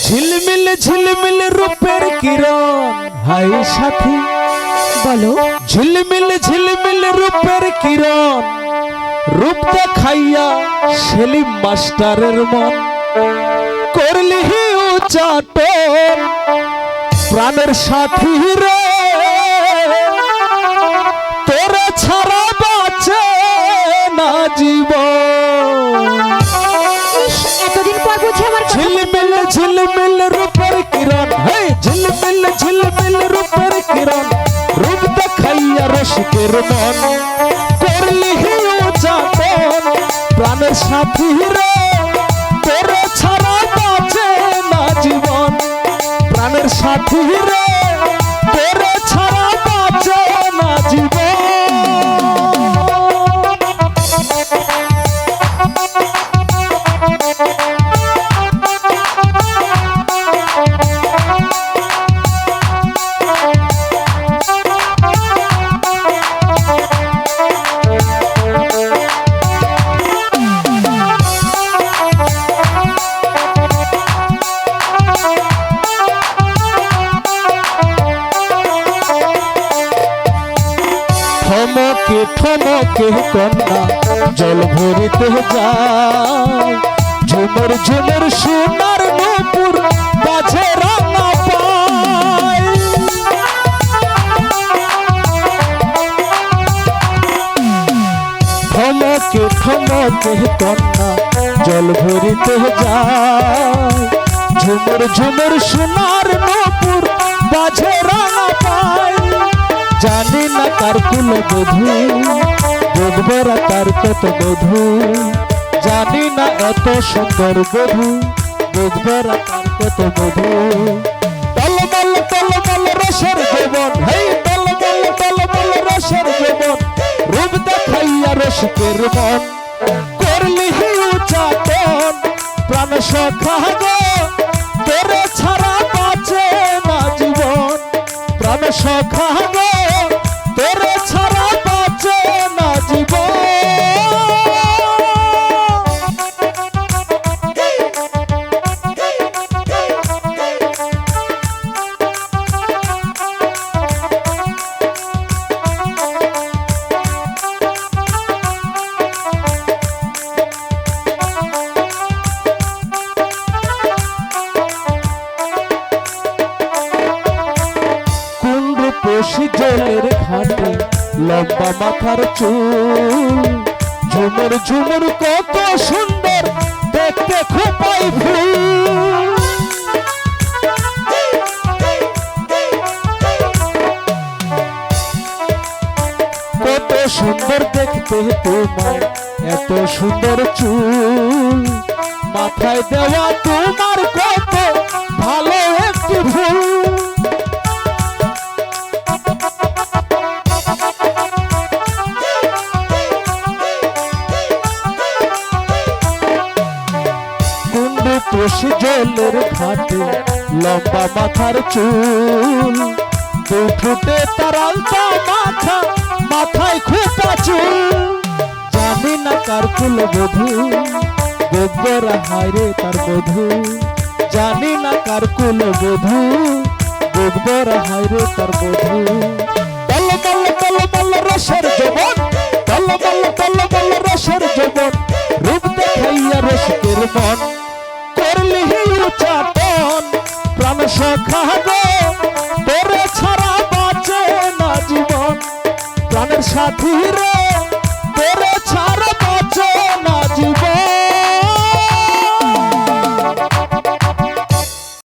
ঝিলমিল ঝিলমিল রূপের কিরণ হাই সাথী বলো। ঝিলমিল ঝিলমিল রূপের কিরণ রূপ দেখাইয়া সেলিম মাস্টারের মন করলি উচাটন প্রাণের সাথী রে তোরে ছাড়া বাঁচে না জীবন। এতদিন পর বুঝি আমার কথা ঝিলমিল ঝিলমিল রূপের কিরণ হে ঝিলমিল ঝিলমিল রূপের কিরণ রূপ দেখাইয়া রসিকের মন করলি উচাটন প্রাণের সাথী রে তোরে ছাড়া বাঁচে না জীবন। প্রাণের সাথী রে তোরে ছাড়া বাঁচে না জীবন। থমকে থমকে কন্যা জল ভরিতে যায় ঝুমুর ঝুমুর সোনার নূপুর বাজে রাঙা পায়। থমকে থমকে কন্যা জল ভরিতে যায় ঝুমুর ঝুমুর সোনার নূপুর বাজে রাঙা পায়। জানি না কার কুল বধূ দেখবেরা কার কত বধূ জানি না এত সুন্দর বধূ দেখবেরা কার কত বধূ। টলমল টলমল রসের জীবন হেই টলমল টলমল রসের জীবন রূপ দেখাইয়া রসিকের মন করলি উচাটন প্রাণ সখা গো তোরে ছাড়া বাঁচে না জীবন। প্রাণ সখা গো তোরে ছাড়া বাঁচে না জীবন। বসি জলের ঘাটে লম্বা মাথার চুল ঝুমুর ঝুমুর কত সুন্দর দেখতে খোপাই ফুল। কত সুন্দর দেখতে তোমার এত সুন্দর চুল মাথায় দেওয়া তোমার কত ভালো একটি ফুল। বসে জলের ঘাটে লম্বা মাথার চুল দুই ফুটে তার আলতা মাথা মাথায় খোঁপা চুল। জানি না কার কুল বধূ গোবরা হায়রে তার বধূ জানি না কার কুল বধূ গোবরা হায়রে তার বধূ। টলমল টলমল রসের জীবন টলমল টলমল রসের জীবন রূপ দেখাইয়া রসিকের মন করলি উচাটন প্রাণ সখা গো তোরে ছাড়া বাঁচে না জীবন। প্রাণের সাথী রে তোরে ছাড়া